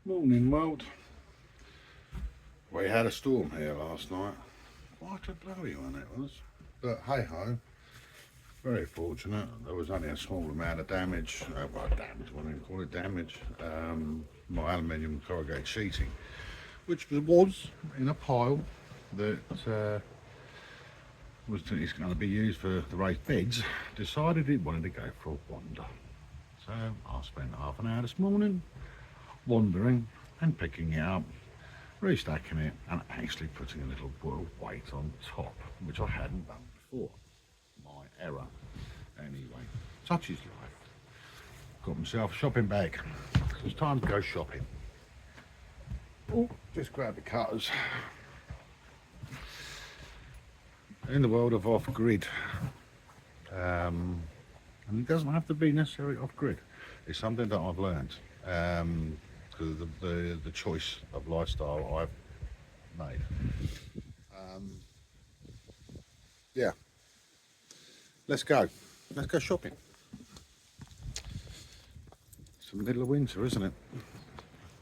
Morning world. We had a storm here last night. Quite a blowy one it was. But hey ho, very fortunate. There was only a small amount of damage. Well, damage, I wouldn't call it damage. My aluminium corrugated sheeting, which was in a pile that is going to be used for the raised beds, decided it wanted to go for a wander. So I spent half an hour this morning wandering and picking it up, restacking it and actually putting a little bit of weight on top, which I hadn't done before. My error. Anyway, such is life. Got myself a shopping bag. It's time to go shopping. Oh, just grab the cutters. In the world of off-grid, and it doesn't have to be necessarily off-grid. It's something that I've learned because of the choice of lifestyle I've made. Yeah, let's go shopping. It's the middle of winter, isn't it?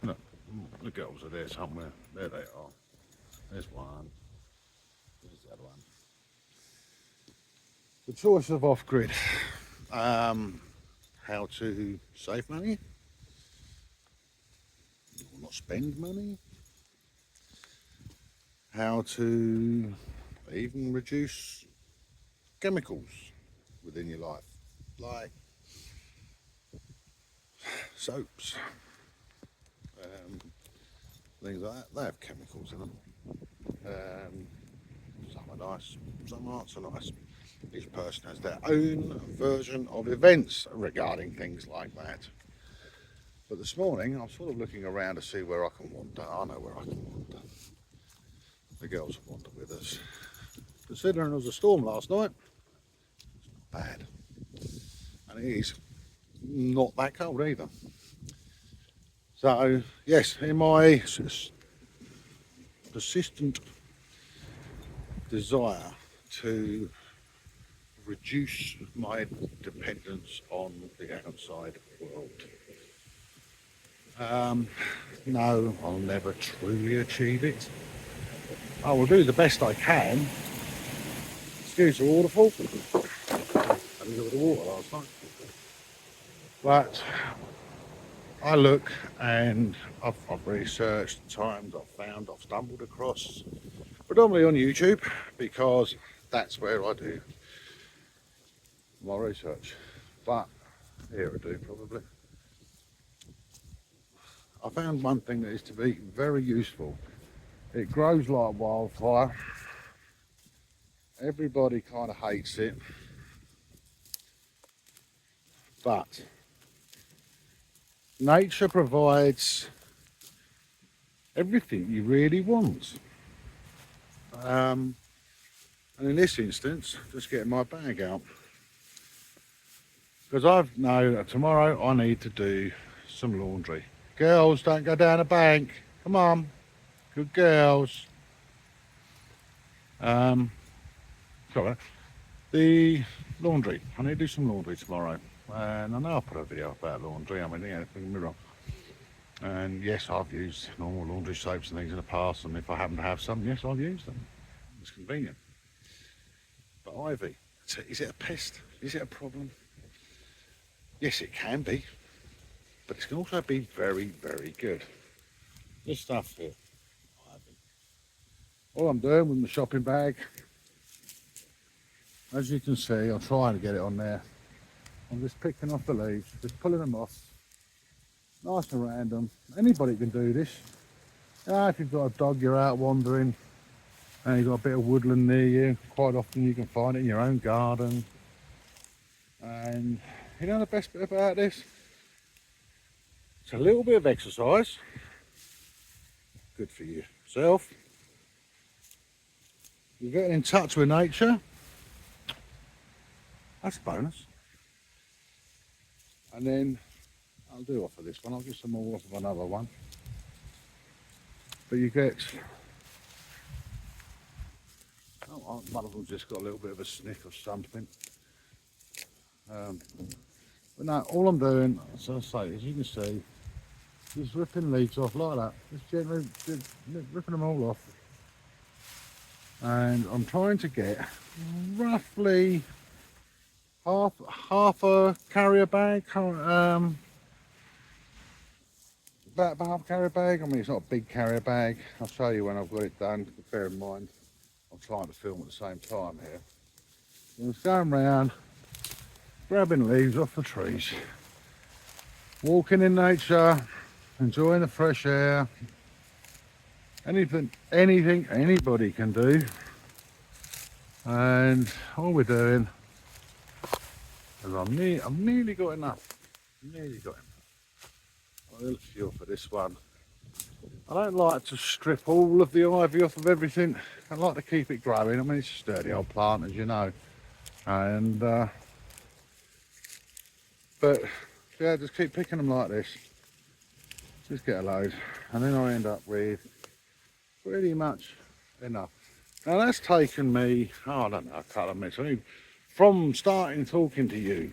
Look, the girls are there somewhere. There they are. There's one. There's the other one. The choice of off-grid. How to save money, or not spend money. How to even reduce chemicals within your life, like soaps, things like that. They have chemicals in them. Some are nice, some aren't so nice. Each person has their own version of events regarding things like that. But this morning, I'm sort of looking around to see where I can wander. I know where I can wander. The girls have wandered with us. Considering there was a storm last night, it's not bad. And it is not that cold either. So, yes, in my persistent desire to reduce my dependence on the outside world. No, I'll never truly achieve it. I will do the best I can. Excuse the waterfall. Had a look at the water last night. But I look and I've researched times, I've stumbled across, predominantly on YouTube, because that's where I do my research. But here I do probably. I found one thing that is to be very useful. It grows like wildfire. Everybody kind of hates it, but nature provides everything you really want. And in this instance, just getting my bag out, because I know that tomorrow I need to do some laundry. Girls, don't go down the bank. Come on, good girls. Sorry, the laundry. I need to do some laundry tomorrow, and I know I'll put a video about laundry. I mean, yeah, don't get me wrong. And yes, I've used normal laundry soaps and things in the past, and if I happen to have some, yes, I've used them. It's convenient. But ivy, is it a pest? Is it a problem? Yes, it can be, but it can also be very, very good. This stuff here, ivy. All I'm doing with my shopping bag, as you can see, I'm trying to get it on there. I'm just picking off the leaves, just pulling them off. Nice and random. Anybody can do this. If you've got a dog, you're out wandering, and you've got a bit of woodland near you, quite often you can find it in your own garden. And you know the best bit about this? It's a little bit of exercise. Good for yourself. You're getting in touch with nature. That's a bonus. And then I'll do offer this one. I'll give some more off of another one. But you get... Oh, one of them just got a little bit of a sniff of something. But no, all I'm doing, as I say, as you can see, Just ripping leaves off like that. Just gently ripping them all off. And I'm trying to get roughly half a carrier bag. About half a carrier bag. I mean, it's not a big carrier bag. I'll show you when I've got it done. Bear in mind, I'm trying to film at the same time here. I'm just going around, grabbing leaves off the trees, walking in nature, enjoying the fresh air. Anything anybody can do. And all we're doing is I've nearly got enough. Nearly got enough. A little fuel for this one. I don't like to strip all of the ivy off of everything. I like to keep it growing. I mean, it's a sturdy old plant, as you know. And but yeah, just keep picking them like this. Just get a load, and then I end up with pretty much enough. Now that's taken me, I don't know, a couple of minutes. I mean, from starting talking to you,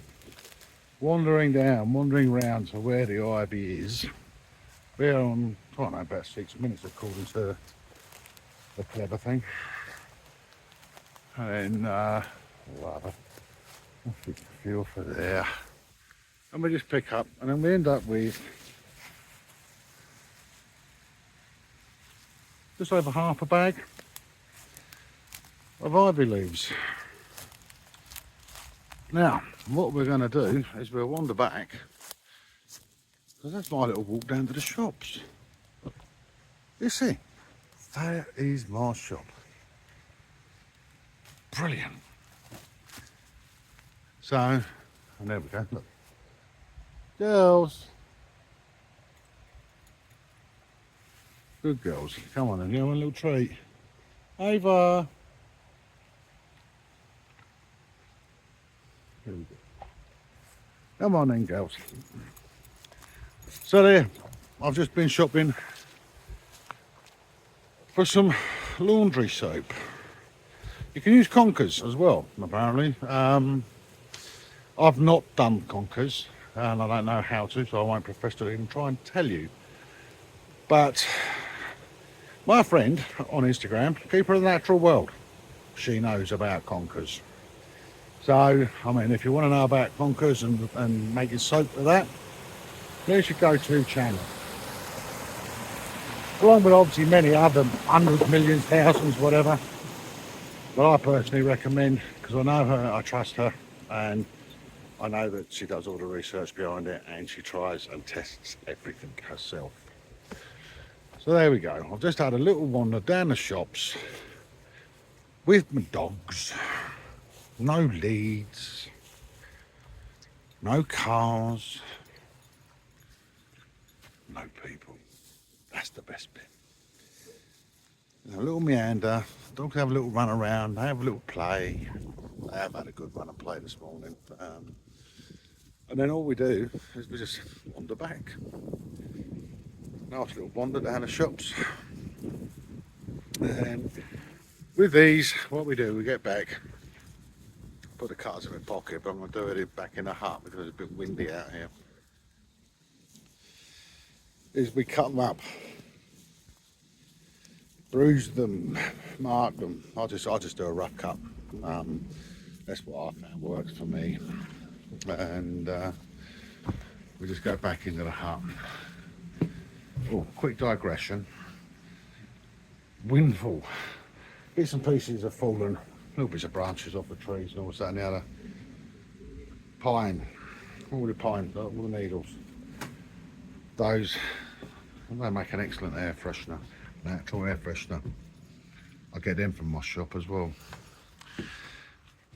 wandering round to where the ivy is, we're on, I don't know, about 6 minutes according to the clever thing. And then, whatever, I'll fuel for there. And we just pick up, and then we end up with just over half a bag of ivy leaves. Now, what we're going to do is we'll wander back, because that's my little walk down to the shops. You see, that is my shop. Brilliant. So, and there we go, look. Girls. Good girls. Come on then, you want a little treat. Ava. Here we go. Come on then, girls. So there, I've just been shopping for some laundry soap. You can use conkers as well, apparently. I've not done conkers, and I don't know how to, so I won't profess to even try and tell you. But my friend on Instagram, Keeper of the Natural World, she knows about conkers. So, I mean, if you want to know about conkers and making soap with that, there's your go-to channel. Along with obviously many other hundreds, millions, thousands, whatever. But I personally recommend, because I know her, I trust her, and I know that she does all the research behind it, and she tries and tests everything herself. So there we go. I've just had a little wander down the shops with my dogs. No leads, no cars, no people. That's the best bit. A little meander, dogs have a little run around, they have a little play. They have had a good run and play this morning. And then all we do is we just wander back. Nice little wander down the shops. And with these, what we do, we get back, put the cutters in my pocket, but I'm going to do it back in the hut because it's a bit windy out here. Is we cut them up, bruise them, mark them. I'll just do a rough cut. That's what I found works for me. And we just go back into the hut. Oh, quick digression. Windfall. Bits and pieces have fallen. Little bits of branches off the trees and all that and the other. Pine. All the pine, all the needles. Those, they make an excellent air freshener. Natural air freshener. I get them from my shop as well.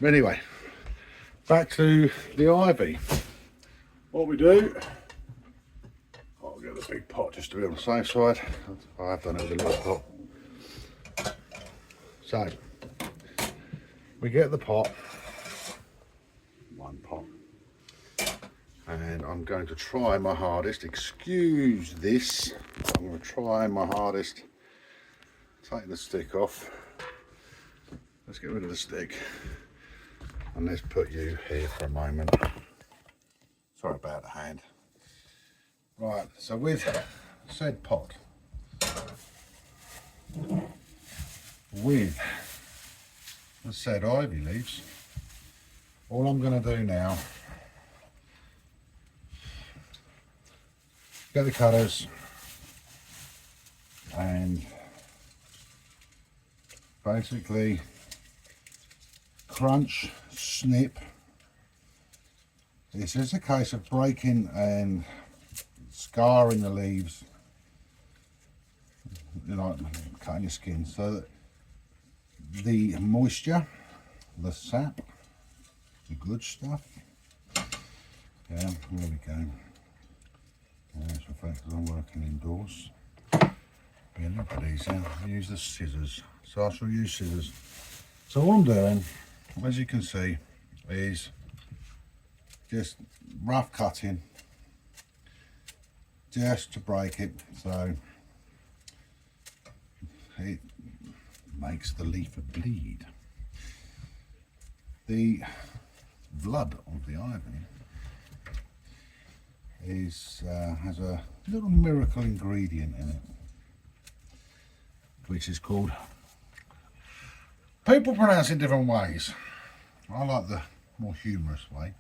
But anyway, back to the ivy. What we do, I'll get a big pot just to be on the safe side. I have done it with a little pot. So, we get the pot, one pot, and I'm going to try my hardest, excuse this, I'm going to try my hardest, take the stick off, let's get rid of the stick, and let's put you here for a moment. Sorry about the hand. Right, so with said pot with the said ivy leaves. All I'm going to do now, get the cutters and basically crunch, snip. This is a case of breaking and scarring the leaves, cutting your skin, so that the moisture, the sap, the good stuff. Yeah, there we go. That's the fact that I'm working indoors. Be a little bit easier. I use the scissors, so I shall use scissors. So what I'm doing, as you can see, is just rough cutting, just to break it, so it makes the leaf bleed. The blood of the ivy has a little miracle ingredient in it, which is called, people pronounce it different ways. I like the more humorous way.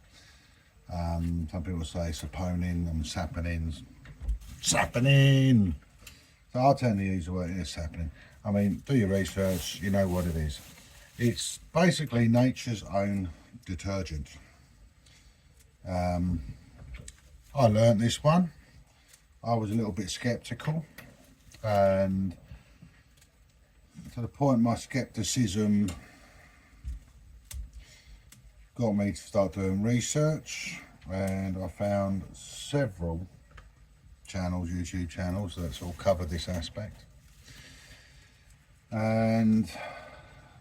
Some people say saponin and saponin. Saponin! So I tend to use the word saponin. I mean, do your research, you know what it is. It's basically nature's own detergent. I learnt this one. I was a little bit skeptical, and to the point my skepticism got me to start doing research, and I found several channels, YouTube channels, that sort of covered this aspect. And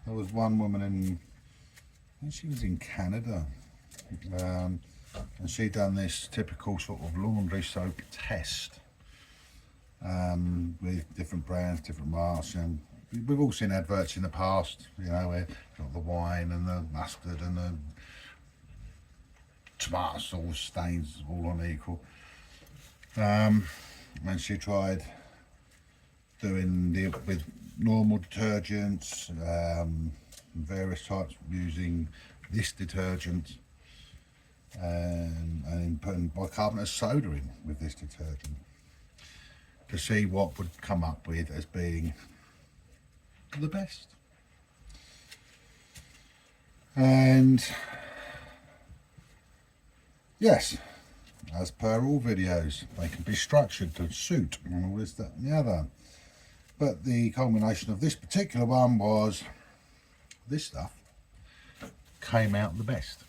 there was one woman I think she was in Canada, and she done this typical sort of laundry soap test with different brands, different marks, and we've all seen adverts in the past, where got the wine and the mustard and the tomato sauce stains all unequal. And she tried doing it with normal detergents, various types, using this detergent, and putting bicarbonate of soda in with this detergent to see what would come up with as being the best. And yes, as per all videos, they can be structured to suit and all this, that and the other. But the culmination of this particular one was this stuff came out the best,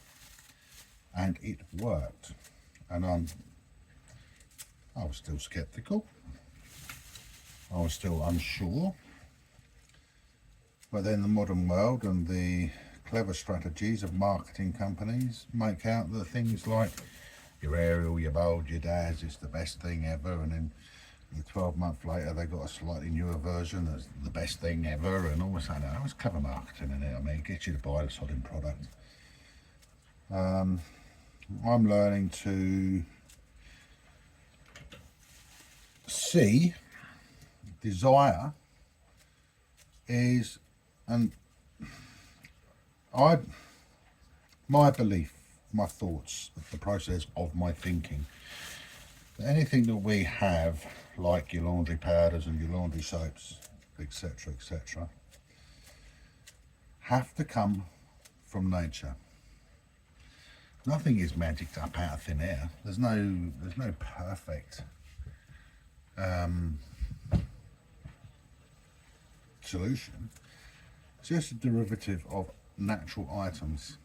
and it worked. And I was still skeptical, I was still unsure, but then the modern world and the clever strategies of marketing companies make out that things like your Ariel, your Bold, your Daz is the best thing ever, and then 12 months later they got a slightly newer version that's the best thing ever, and all of a sudden that was clever marketing in it. I mean, it gets you to buy the solid product. I'm learning to see desire is, and my belief, my thoughts, the process of my thinking, anything that we have, like your laundry powders and your laundry soaps, etc., etc., have to come from nature. Nothing is magicked up out of thin air. There's no perfect solution. It's just a derivative of natural items.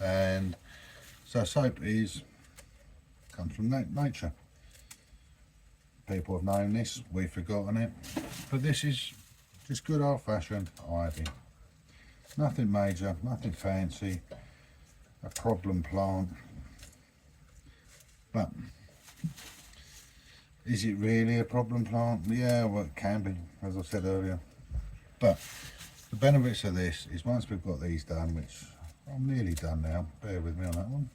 And so soap comes from nature. People have known this, we've forgotten it, but this is just good old-fashioned ivy. Nothing major, nothing fancy, a problem plant. But is it really a problem plant? Yeah, well, it can be, as I said earlier. But the benefits of this is, once we've got these done, which I'm nearly done now, bear with me on that one,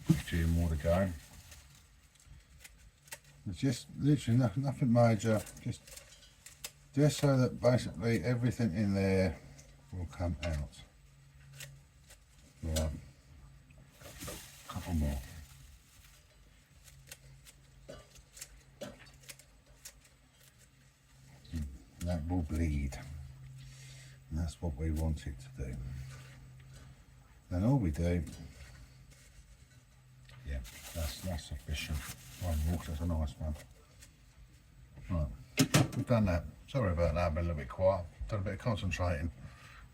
a few more to go. It's just literally nothing major, just so that basically everything in there will come out. Right, a couple more. That will bleed, and that's what we want it to do. Then all we do, yeah, that's sufficient. One water's a nice one. Right, we've done that. Sorry about that, I've been a little bit quiet. Done a bit of concentrating.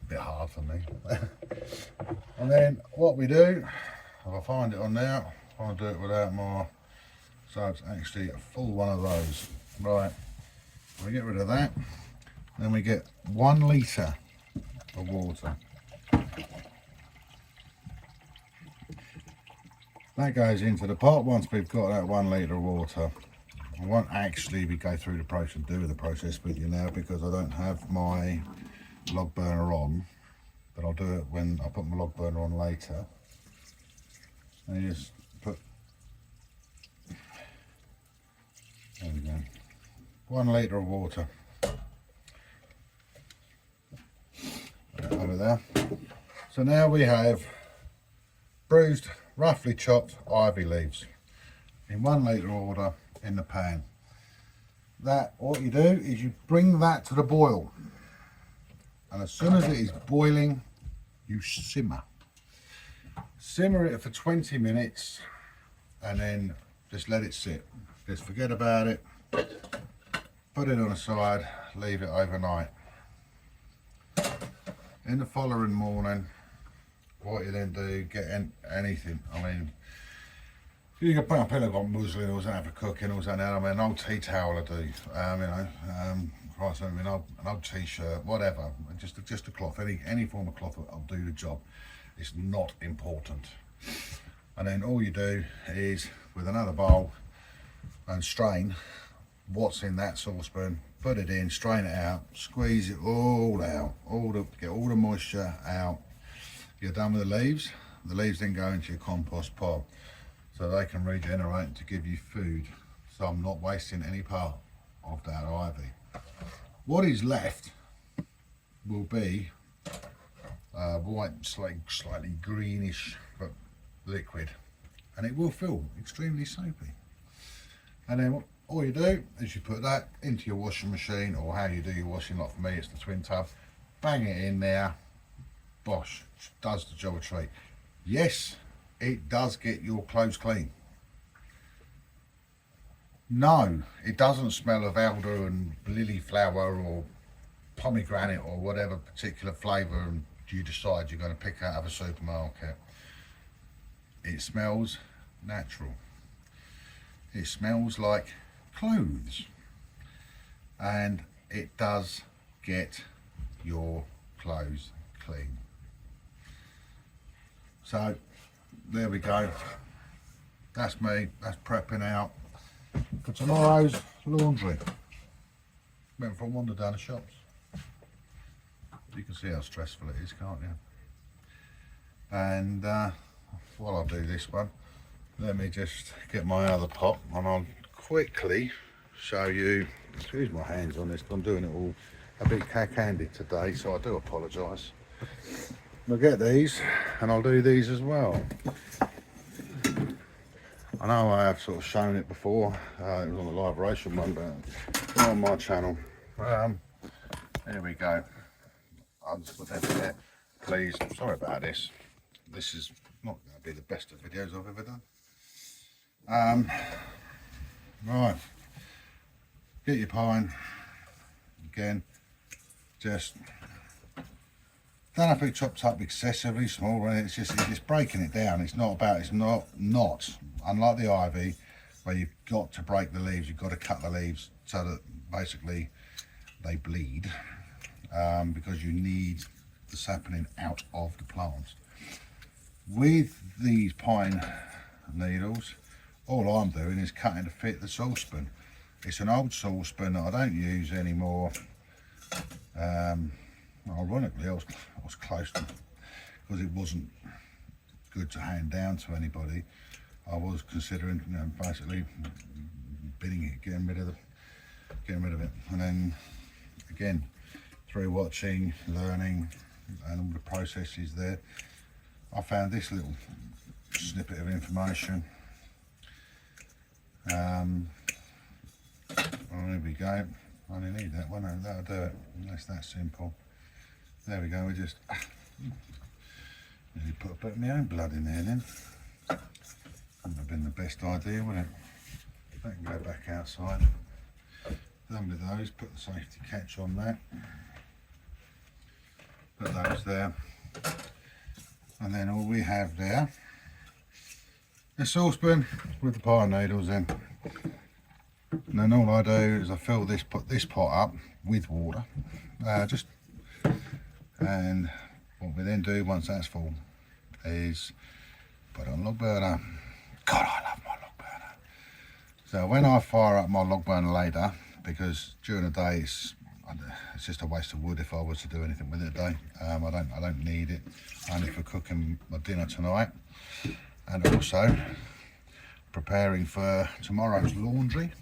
A bit hard for me. And then what we do, if I find it on there, I'll do it without more. So it's actually a full one of those. Right, we get rid of that. Then we get 1 litre of water. That goes into the pot. Once we've got that 1 litre of water, I won't actually go through the process, do the process with you now because I don't have my log burner on, but I'll do it when I put my log burner on later. And you just put, there we go, 1 litre of water. Put that over there. So now we have bruised, roughly chopped ivy leaves in 1 litre water in the pan. That, what you do is you bring that to the boil, and as soon as it is boiling, you simmer it for 20 minutes and then just let it sit. Just forget about it, put it on the side, leave it overnight. In the following morning, what you then do, get anything, I mean, you can put a pillow on muslin or something for cooking or something. I mean, an old tea towel will do, an old t-shirt, whatever. Just a cloth, any form of cloth will do the job. It's not important. And then all you do is, with another bowl, and strain what's in that saucepan, put it in, strain it out, squeeze it all out, get all the moisture out. You're done with the leaves. The leaves then go into your compost pot, so they can regenerate to give you food. So I'm not wasting any part of that ivy. What is left will be white, slightly greenish, but liquid, and it will feel extremely soapy. And then all you do is you put that into your washing machine, or how you do your washing. Like for me, it's the twin tub. Bang it in there. Bosh, does the job a treat. Yes, it does get your clothes clean. No, it doesn't smell of elder and lily flower or pomegranate or whatever particular flavour and you decide you're going to pick out of a supermarket. It smells natural. It smells like clothes, and it does get your clothes clean. So there we go. That's me. That's prepping out for tomorrow's laundry. Went for a wander down the shops. You can see how stressful it is, can't you? And while I do this one, let me just get my other pot and I'll quickly show you. Excuse my hands on this, I'm doing it all a bit cack-handed today, so I do apologise. I'll get these and I'll do these as well. I know I have sort of shown it before, it was on the Liberation one, but not on my channel. There we go. I'll just put that there, please. Sorry about this. This is not going to be the best of videos I've ever done. Right, get your pine. Again, just don't have to be chopped up excessively small. It's just breaking it down. It's not unlike the ivy, where you've got to break the leaves. You've got to cut the leaves so that basically they bleed, because you need the sapling out of the plant. With these pine needles, all I'm doing is cutting to fit the saucepan. It's an old saucepan that I don't use anymore. Ironically, I was close to, because it wasn't good to hand down to anybody. I was considering, basically binning it, getting rid of it. And then again, through watching, learning, and all the processes there, I found this little snippet of information. Oh, there we go. I only need that one, and that'll do it. That's that simple. There we go. We just really put a bit of my own blood in there then. Wouldn't have been the best idea, would it? That can go back outside. Done with those. Put the safety catch on that. Put those there. And then all we have there, a saucepan with the pine needles in. And then all I do is I fill this pot up with water. And what we then do once that's full is put it on log burner. God, I love my log burner. So when I fire up my log burner later, because during the day it's just a waste of wood if I was to do anything with it today. I don't need it, only for cooking my dinner tonight, and also preparing for tomorrow's laundry.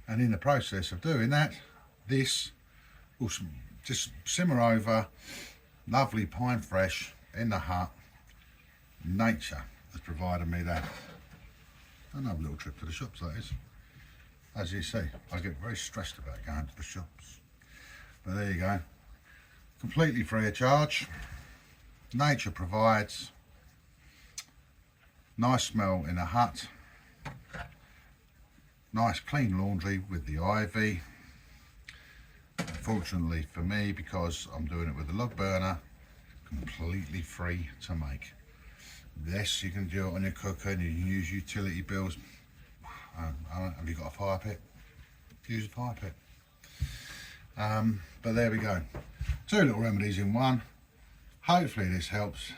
And in the process of doing that, this will just simmer over, lovely pine fresh in the hut. Nature has provided me that. Another little trip to the shops, that is. As you see, I get very stressed about going to the shops. But there you go. Completely free of charge. Nature provides. Nice smell in the hut. Nice clean laundry with the ivy. Fortunately for me, because I'm doing it with the log burner, completely free to make. Yes, you can do it on your cooker and you can use utility bills. Have you got a fire pit? Use a fire pit. But there we go. 2 little remedies in one. Hopefully this helps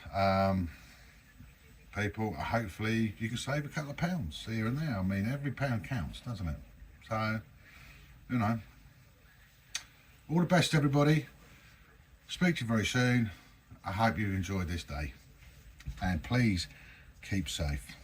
people. Hopefully you can save a couple of pounds here and there. I mean, every pound counts, doesn't it? So, you know, all the best, everybody. Speak to you very soon. I hope you enjoyed this day, and please keep safe.